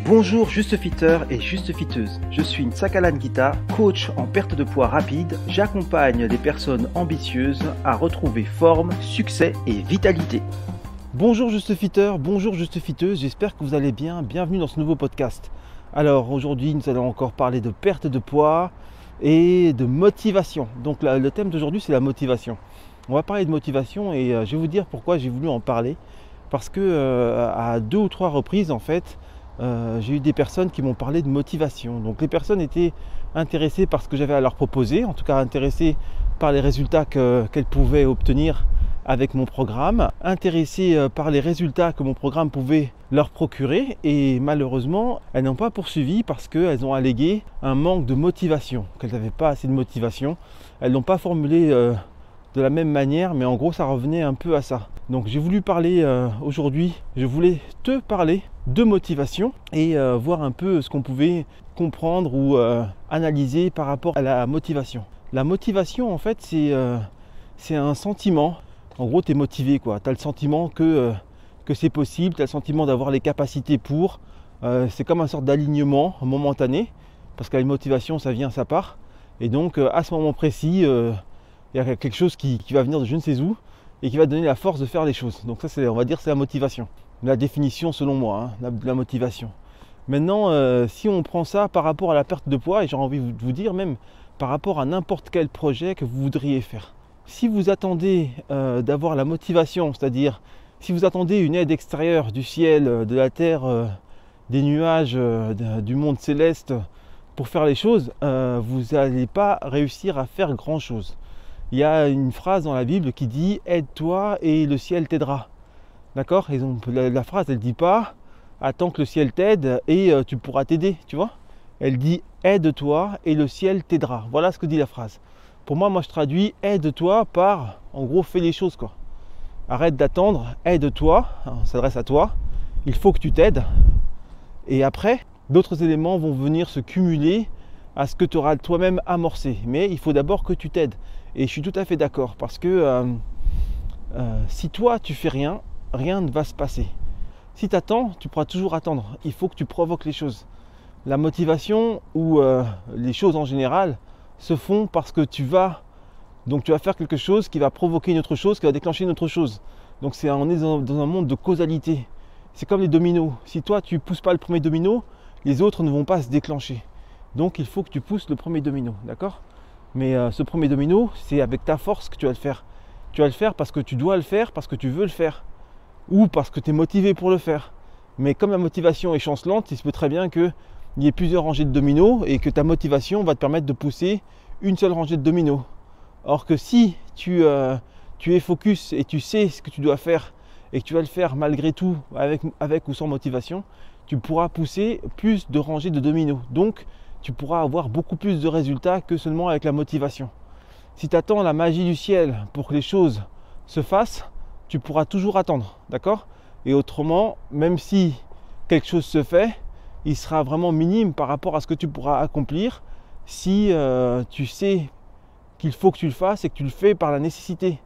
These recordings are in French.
Bonjour Juste Fitter et Juste Fitteuse, je suis Nsakalan Gita, coach en perte de poids rapide. J'accompagne des personnes ambitieuses à retrouver forme, succès et vitalité. Bonjour Juste Fitter, bonjour Juste Fitteuse, j'espère que vous allez bien, bienvenue dans ce nouveau podcast. Alors aujourd'hui nous allons encore parler de perte de poids et de motivation. Donc le thème d'aujourd'hui c'est la motivation. On va parler de motivation et je vais vous dire pourquoi j'ai voulu en parler. Parce que à 2 ou 3 reprises en fait, j'ai eu des personnes qui m'ont parlé de motivation. Donc les personnes étaient intéressées par ce que j'avais à leur proposer, en tout cas intéressées par les résultats qu'elles pouvaient obtenir avec mon programme, intéressées par les résultats que mon programme pouvait leur procurer, et malheureusement elles n'ont pas poursuivi parce qu'elles ont allégué un manque de motivation, qu'elles n'avaient pas assez de motivation. Elles n'ont pas formulé de la même manière, mais en gros ça revenait un peu à ça. Donc j'ai voulu parler aujourd'hui, je voulais te parler de motivation et voir un peu ce qu'on pouvait comprendre ou analyser par rapport à la motivation. La motivation en fait c'est un sentiment. En gros tu es motivé quoi, tu as le sentiment que c'est possible, tu as le sentiment d'avoir les capacités pour. C'est comme une sorte d'alignement momentané, parce qu'à une motivation ça vient, ça part. Et donc à ce moment précis, il y a quelque chose qui va venir de je ne sais où et qui va donner la force de faire les choses. Donc ça, on va dire, c'est la motivation. La définition selon moi, la motivation. Maintenant, si on prend ça par rapport à la perte de poids, et j'ai envie de vous dire même par rapport à n'importe quel projet que vous voudriez faire. Si vous attendez d'avoir la motivation, c'est-à-dire si vous attendez une aide extérieure du ciel, de la terre, des nuages, du monde céleste pour faire les choses, vous n'allez pas réussir à faire grand-chose. Il y a une phrase dans la Bible qui dit « Aide-toi et le ciel t'aidera ». D'accord ? La phrase, elle ne dit pas « Attends que le ciel t'aide et tu pourras t'aider », tu vois ? Elle dit « Aide-toi et le ciel t'aidera ». Voilà ce que dit la phrase. Pour moi je traduis « Aide-toi » par, en gros, fais les choses, quoi. Arrête d'attendre, aide-toi, on s'adresse à toi, il faut que tu t'aides. Et après, d'autres éléments vont venir se cumuler à ce que tu auras toi-même amorcé. Mais il faut d'abord que tu t'aides. Et je suis tout à fait d'accord, parce que si toi tu fais rien, rien ne va se passer. Si tu attends, tu pourras toujours attendre. Il faut que tu provoques les choses. La motivation ou les choses en général se font parce que tu vas faire quelque chose qui va provoquer une autre chose, qui va déclencher une autre chose. Donc on est dans un monde de causalité. C'est comme les dominos. Si toi tu ne pousses pas le premier domino, les autres ne vont pas se déclencher. Donc il faut que tu pousses le premier domino, d'accord ? Mais ce premier domino, c'est avec ta force que tu vas le faire. Tu vas le faire parce que tu dois le faire, parce que tu veux le faire. Ou parce que tu es motivé pour le faire. Mais comme la motivation est chancelante, il se peut très bien qu'il y ait plusieurs rangées de dominos et que ta motivation va te permettre de pousser une seule rangée de dominos. Or que si tu es focus et tu sais ce que tu dois faire et que tu vas le faire malgré tout, avec ou sans motivation, tu pourras pousser plus de rangées de dominos. Donc, tu pourras avoir beaucoup plus de résultats que seulement avec la motivation. Si tu attends la magie du ciel pour que les choses se fassent, tu pourras toujours attendre, d'accord ? Et autrement, même si quelque chose se fait, il sera vraiment minime par rapport à ce que tu pourras accomplir si tu sais qu'il faut que tu le fasses et que tu le fais par la nécessité.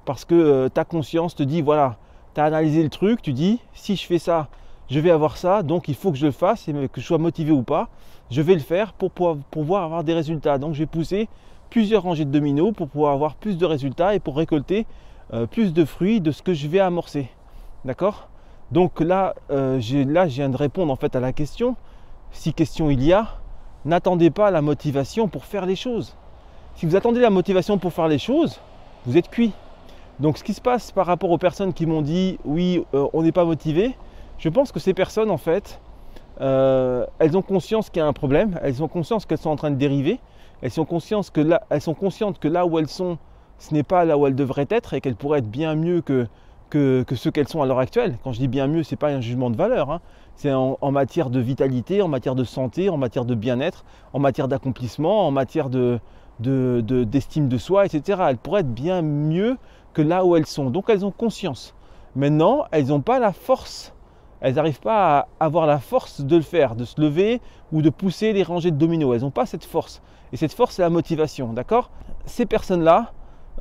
Parce que ta conscience te dit, voilà, tu as analysé le truc, tu dis, si je fais ça, je vais avoir ça, donc il faut que je le fasse, et que je sois motivé ou pas, je vais le faire pour pouvoir avoir des résultats. Donc je vais pousser plusieurs rangées de dominos pour pouvoir avoir plus de résultats et pour récolter plus de fruits de ce que je vais amorcer. D'accord ? Donc là, je viens de répondre en fait à la question. Si question il y a, n'attendez pas la motivation pour faire les choses. Si vous attendez la motivation pour faire les choses, vous êtes cuit. Donc ce qui se passe par rapport aux personnes qui m'ont dit « oui, on n'est pas motivé », je pense que ces personnes en fait, elles ont conscience qu'il y a un problème, elles ont conscience qu'elles sont en train de dériver, elles sont conscientes que là où elles sont, ce n'est pas là où elles devraient être et qu'elles pourraient être bien mieux que ce qu'elles sont à l'heure actuelle. Quand je dis bien mieux, ce n'est pas un jugement de valeur, c'est en matière de vitalité, en matière de santé, en matière de bien-être, en matière d'accomplissement, en matière d'estime de soi, etc. Elles pourraient être bien mieux que là où elles sont. Donc elles ont conscience. Maintenant, elles n'ont pas la force. Elles n'arrivent pas à avoir la force de le faire, de se lever ou de pousser les rangées de dominos. Elles n'ont pas cette force. Et cette force, c'est la motivation, d'accord ? Ces personnes-là,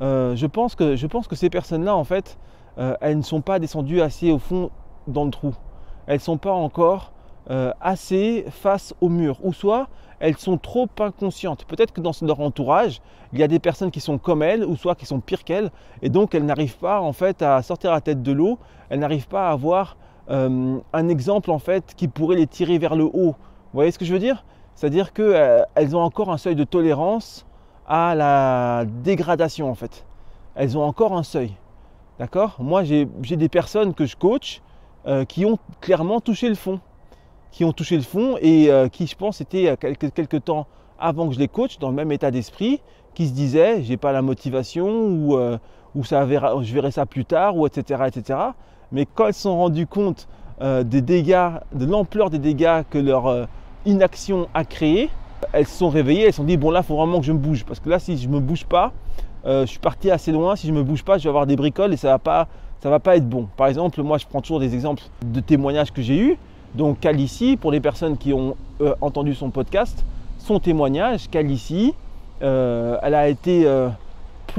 je pense que ces personnes-là, en fait, elles ne sont pas descendues assez au fond dans le trou. Elles ne sont pas encore assez face au mur, ou soit elles sont trop inconscientes. Peut-être que dans leur entourage, il y a des personnes qui sont comme elles, ou soit qui sont pires qu'elles, et donc elles n'arrivent pas en fait à sortir la tête de l'eau, elles n'arrivent pas à avoir un exemple en fait qui pourrait les tirer vers le haut. Vous voyez ce que je veux dire? C'est-à-dire qu'elles ont encore un seuil de tolérance à la dégradation en fait. Elles ont encore un seuil. D'accord? Moi j'ai des personnes que je coach qui ont clairement touché le fond. Qui ont touché le fond et qui, je pense, étaient quelques temps avant que je les coach, dans le même état d'esprit, qui se disaient j'ai pas la motivation ou je verrai ça plus tard, ou etc., etc. Mais quand elles se sont rendues compte des dégâts, de l'ampleur des dégâts que leur inaction a créé, elles se sont réveillées, elles se sont dit bon là il faut vraiment que je me bouge, parce que là si je me bouge pas, je suis parti assez loin, si je me bouge pas je vais avoir des bricoles et ça va pas être bon. Par exemple, moi je prends toujours des exemples de témoignages que j'ai eus. Donc Calici, pour les personnes qui ont entendu son podcast, son témoignage, Calici, elle a été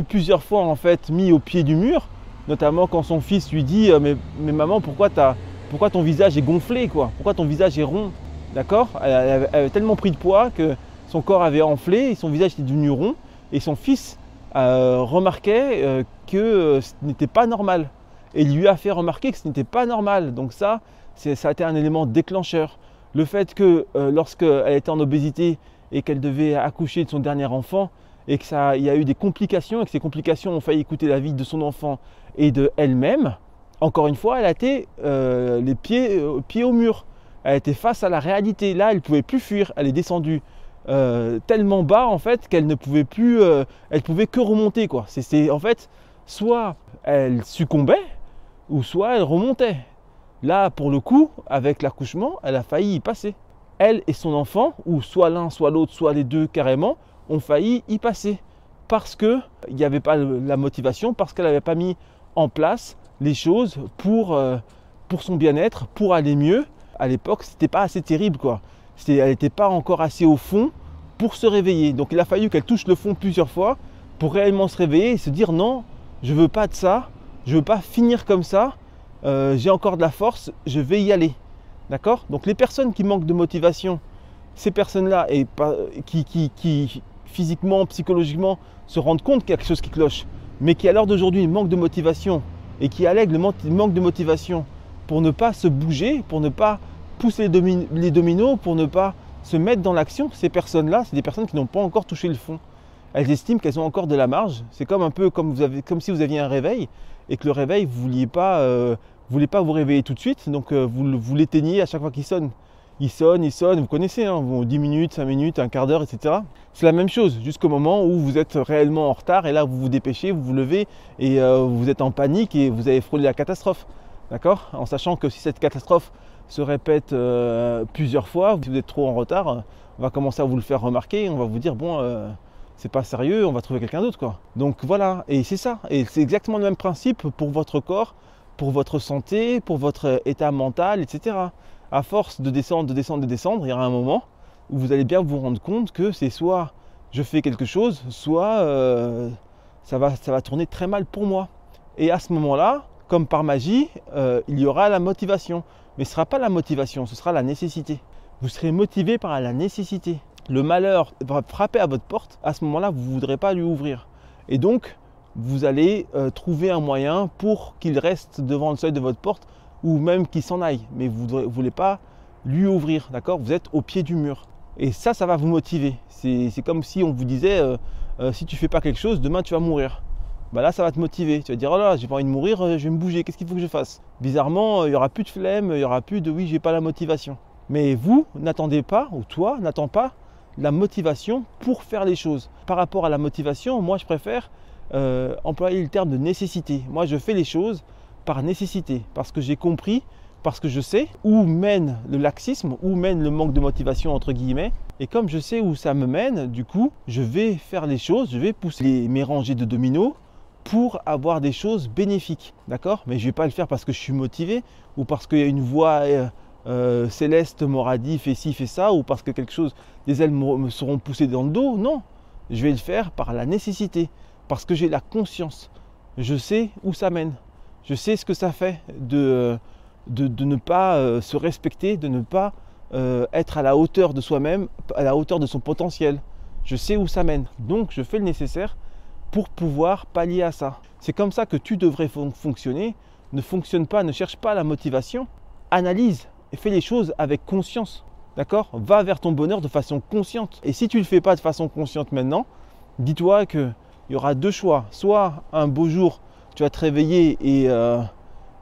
plusieurs fois en fait mis au pied du mur, notamment quand son fils lui dit mais maman, pourquoi ton visage est gonflé quoi? Pourquoi ton visage est rond? D'accord? Elle avait tellement pris de poids que son corps avait enflé et son visage était devenu rond, et son fils remarquait que ce n'était pas normal, et il lui a fait remarquer que ce n'était pas normal. Donc ça a été un élément déclencheur. Le fait que lorsqu'elle était en obésité et qu'elle devait accoucher de son dernier enfant, et qu'il y a eu des complications, et que ces complications ont failli coûter la vie de son enfant et de elle-même, encore une fois, elle a été les pieds au mur. Elle était face à la réalité. Là, elle ne pouvait plus fuir. Elle est descendue tellement bas en fait qu'elle ne pouvait plus, elle pouvait que remonter quoi. C'est en fait, soit elle succombait, ou soit elle remontait. Là, pour le coup, avec l'accouchement, elle a failli y passer. Elle et son enfant, ou soit l'un, soit l'autre, soit les deux carrément, ont failli y passer. Parce qu'il n'y avait pas la motivation, parce qu'elle n'avait pas mis en place les choses pour son bien-être, pour aller mieux. À l'époque, c'était pas assez terrible quoi. Elle n'était pas encore assez au fond pour se réveiller. Donc il a fallu qu'elle touche le fond plusieurs fois pour réellement se réveiller et se dire non, je veux pas de ça, je veux pas finir comme ça. J'ai encore de la force, je vais y aller. D'accord? Donc les personnes qui manquent de motivation, ces personnes-là, et qui physiquement, psychologiquement se rendent compte qu'il y a quelque chose qui cloche, mais qui à l'heure d'aujourd'hui manquent de motivation et qui allèguent le manque de motivation pour ne pas se bouger, pour ne pas pousser les dominos, pour ne pas se mettre dans l'action, ces personnes-là, c'est des personnes qui n'ont pas encore touché le fond. Elles estiment qu'elles ont encore de la marge. C'est comme un peu comme si vous aviez un réveil et que le réveil, vous ne vouliez pas vous réveiller tout de suite, donc vous l'éteignez à chaque fois qu'il sonne. Il sonne, vous connaissez, hein, 10 minutes, 5 minutes, un quart d'heure, etc. C'est la même chose, jusqu'au moment où vous êtes réellement en retard et là vous vous dépêchez, vous vous levez et vous êtes en panique et vous avez frôlé la catastrophe. D'accord? En sachant que si cette catastrophe se répète plusieurs fois, si vous êtes trop en retard, on va commencer à vous le faire remarquer, on va vous dire bon, c'est pas sérieux, on va trouver quelqu'un d'autre quoi. Donc voilà, et c'est ça, et c'est exactement le même principe pour votre corps, pour votre santé, pour votre état mental, etc. À force de descendre, il y aura un moment où vous allez bien vous rendre compte que c'est soit je fais quelque chose, soit ça va tourner très mal pour moi. Et à ce moment-là, comme par magie, il y aura la motivation. Mais ce ne sera pas la motivation, ce sera la nécessité. Vous serez motivé par la nécessité. Le malheur va frapper à votre porte, à ce moment-là, vous ne voudrez pas lui ouvrir. Et donc, vous allez trouver un moyen pour qu'il reste devant le seuil de votre porte ou même qu'il s'en aille. Mais vous ne voulez pas lui ouvrir, d'accord? Vous êtes au pied du mur. Et ça va vous motiver. C'est comme si on vous disait, si tu ne fais pas quelque chose, demain tu vas mourir. Bah là ça va te motiver, tu vas dire oh là j'ai pas envie de mourir, je vais me bouger, qu'est-ce qu'il faut que je fasse? Bizarrement il n'y aura plus de flemme, il n'y aura plus de oui j'ai pas la motivation. Mais vous n'attendez pas, ou toi n'attends pas la motivation pour faire les choses. Par rapport à la motivation, moi je préfère employer le terme de nécessité. Moi je fais les choses par nécessité, parce que j'ai compris, parce que je sais où mène le laxisme, où mène le manque de motivation entre guillemets. Et comme je sais où ça me mène, du coup je vais faire les choses, je vais pousser mes rangées de dominos pour avoir des choses bénéfiques, d'accord? Mais je ne vais pas le faire parce que je suis motivé ou parce qu'il y a une voix céleste m'aura dit fais ci, fais ça, ou parce que quelque chose, des ailes me seront poussées dans le dos. Non, je vais le faire par la nécessité, parce que j'ai la conscience. Je sais où ça mène. Je sais ce que ça fait de ne pas se respecter, de ne pas être à la hauteur de soi-même, à la hauteur de son potentiel. Je sais où ça mène. Donc, je fais le nécessaire pour pouvoir pallier à ça. C'est comme ça que tu devrais fonctionner. Ne fonctionne pas, ne cherche pas la motivation. Analyse et fais les choses avec conscience. D'accord ? Va vers ton bonheur de façon consciente. Et si tu ne le fais pas de façon consciente maintenant, dis-toi qu'il y aura deux choix. Soit un beau jour, tu vas te réveiller et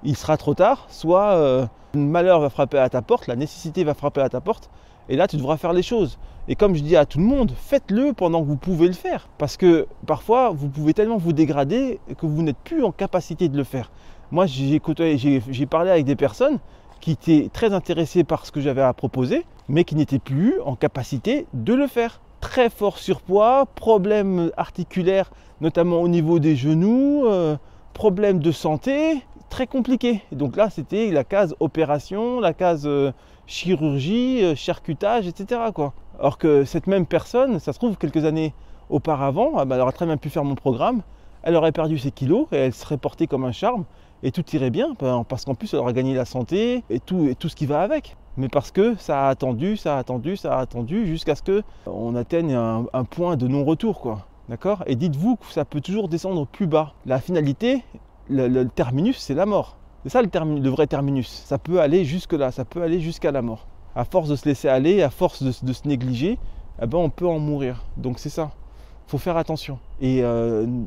il sera trop tard. Soit le malheur va frapper à ta porte, la nécessité va frapper à ta porte. Et là, tu devras faire les choses. Et comme je dis à tout le monde, faites-le pendant que vous pouvez le faire. Parce que parfois, vous pouvez tellement vous dégrader que vous n'êtes plus en capacité de le faire. Moi, j'ai parlé avec des personnes qui étaient très intéressées par ce que j'avais à proposer, mais qui n'étaient plus en capacité de le faire. Très fort surpoids, problèmes articulaires, notamment au niveau des genoux, problèmes de santé, très compliqué. Donc là, c'était la case opération, la case chirurgie, charcutage, etc. quoi. Alors que cette même personne, ça se trouve quelques années auparavant, elle aurait très bien pu faire mon programme, elle aurait perdu ses kilos et elle serait portée comme un charme et tout irait bien parce qu'en plus elle aurait gagné la santé et tout ce qui va avec. Mais parce que ça a attendu jusqu'à ce qu'on atteigne un point de non-retour, quoi. D'accord ? Et dites-vous que ça peut toujours descendre plus bas. La finalité, le terminus, c'est la mort. C'est ça le vrai terminus. Ça peut aller jusque là, ça peut aller jusqu'à la mort. À force de se laisser aller, à force de se négliger, on peut en mourir. Donc c'est ça. Il faut faire attention. Et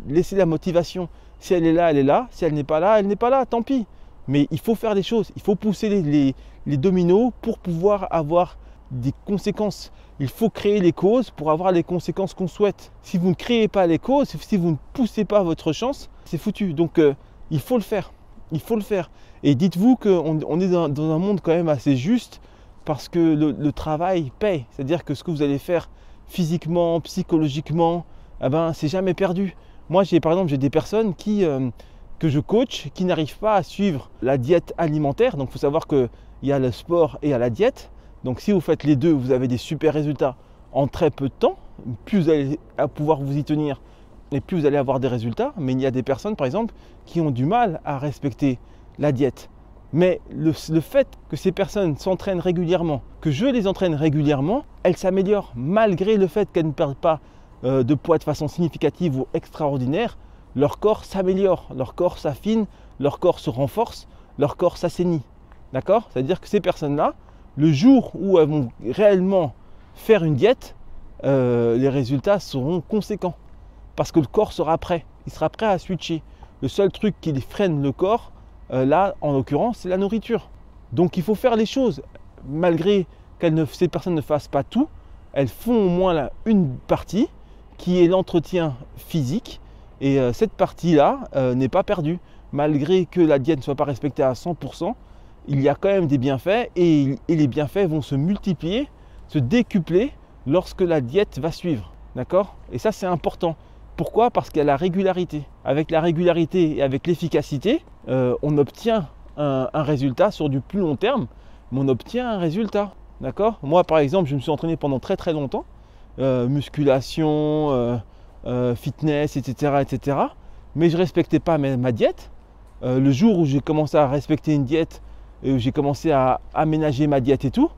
laisser la motivation. Si elle est là, elle est là. Si elle n'est pas là, elle n'est pas là. Tant pis. Mais il faut faire des choses. Il faut pousser les dominos pour pouvoir avoir des conséquences. Il faut créer les causes pour avoir les conséquences qu'on souhaite. Si vous ne créez pas les causes, si vous ne poussez pas votre chance, c'est foutu. Donc il faut le faire. Il faut le faire. Et dites-vous qu'on est dans un monde quand même assez juste parce que le travail paye. C'est-à-dire que ce que vous allez faire physiquement, psychologiquement, c'est jamais perdu. Moi, par exemple, j'ai des personnes que je coach qui n'arrivent pas à suivre la diète alimentaire. Donc, il faut savoir qu'il y a le sport et il y a la diète. Donc, si vous faites les deux, vous avez des super résultats en très peu de temps. Plus vous allez pouvoir vous y tenir et plus vous allez avoir des résultats. Mais il y a des personnes, par exemple, qui ont du mal à respecter la diète. Mais le fait que ces personnes s'entraînent régulièrement, que je les entraîne régulièrement, elles s'améliorent malgré le fait qu'elles ne perdent pas de poids de façon significative ou extraordinaire. Leur corps s'améliore, leur corps s'affine, leur corps se renforce, leur corps s'assainit. D'accord ? C'est-à-dire que ces personnes-là, le jour où elles vont réellement faire une diète, les résultats seront conséquents. Parce que le corps sera prêt, il sera prêt à switcher. Le seul truc qui freine le corps, là, en l'occurrence, c'est la nourriture. Donc il faut faire les choses. Malgré que ces personnes ne fassent pas tout, elles font au moins une partie qui est l'entretien physique. Et cette partie-là n'est pas perdue. Malgré que la diète ne soit pas respectée à 100%, il y a quand même des bienfaits et les bienfaits vont se multiplier, se décupler lorsque la diète va suivre. D'accord ? Et ça, c'est important. Pourquoi ? Parce qu'il y a la régularité. Avec la régularité et avec l'efficacité, on obtient un résultat sur du plus long terme, mais on obtient un résultat. D'accord ? Moi, par exemple, je me suis entraîné pendant très très longtemps. Musculation, fitness, etc., etc. Mais je ne respectais pas ma diète. Le jour où j'ai commencé à respecter une diète, et où j'ai commencé à aménager ma diète et tout,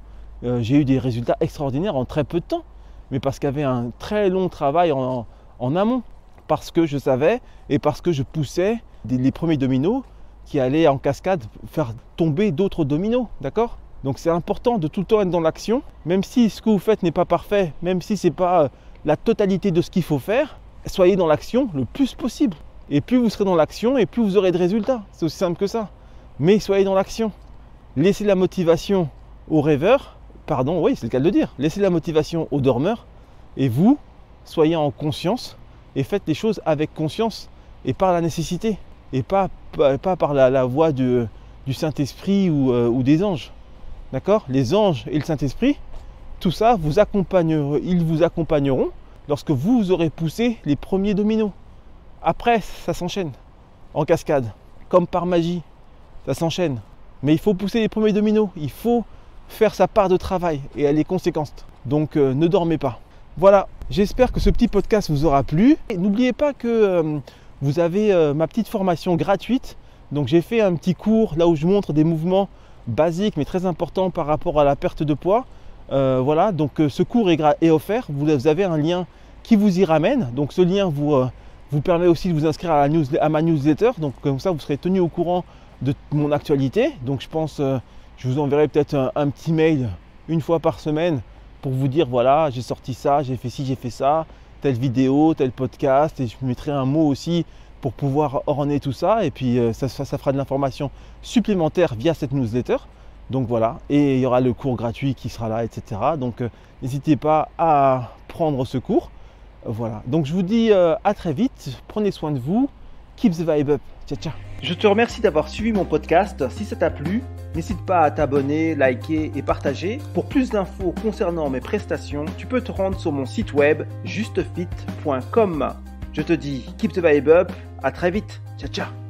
j'ai eu des résultats extraordinaires en très peu de temps. Mais parce qu'il y avait un très long travail en amont. Parce que je savais et parce que je poussais les premiers dominos qui allaient en cascade faire tomber d'autres dominos. D'accord ? Donc c'est important de tout le temps être dans l'action. Même si ce que vous faites n'est pas parfait, même si ce n'est pas la totalité de ce qu'il faut faire, soyez dans l'action le plus possible. Et plus vous serez dans l'action et plus vous aurez de résultats. C'est aussi simple que ça. Mais soyez dans l'action. Laissez la motivation aux rêveurs. Pardon, oui, c'est le cas de le dire. Laissez la motivation aux dormeurs. Et vous, soyez en conscience et faites les choses avec conscience et par la nécessité. Et pas par la voix du Saint-Esprit ou des anges. D'accord ? Les anges et le Saint-Esprit, tout ça, ils vous accompagneront lorsque vous aurez poussé les premiers dominos. Après, ça s'enchaîne en cascade, comme par magie, ça s'enchaîne. Mais il faut pousser les premiers dominos, il faut faire sa part de travail et elle est conséquente. Donc ne dormez pas. Voilà, j'espère que ce petit podcast vous aura plu. Et n'oubliez pas que vous avez ma petite formation gratuite. Donc j'ai fait un petit cours là où je montre des mouvements basique mais très important par rapport à la perte de poids. Voilà, donc ce cours est offert. Vous avez un lien qui vous y ramène. Donc ce lien vous permet aussi de vous inscrire à ma newsletter. Donc comme ça, vous serez tenu au courant de mon actualité. Donc je pense, je vous enverrai peut-être un petit mail une fois par semaine pour vous dire voilà, j'ai sorti ça, j'ai fait ci, j'ai fait ça, telle vidéo, tel podcast, et je mettrai un mot aussi pour pouvoir orner tout ça. Et puis ça fera de l'information supplémentaire via cette newsletter. Donc voilà, et il y aura le cours gratuit qui sera là, etc. Donc n'hésitez pas à prendre ce cours. Voilà, donc je vous dis à très vite, prenez soin de vous, keep the vibe up, ciao ciao. Je te remercie d'avoir suivi mon podcast. Si ça t'a plu, n'hésite pas à t'abonner, liker et partager. Pour plus d'infos concernant mes prestations, tu peux te rendre sur mon site web justefit.com. Je te dis keep the vibe up, à très vite, ciao ciao.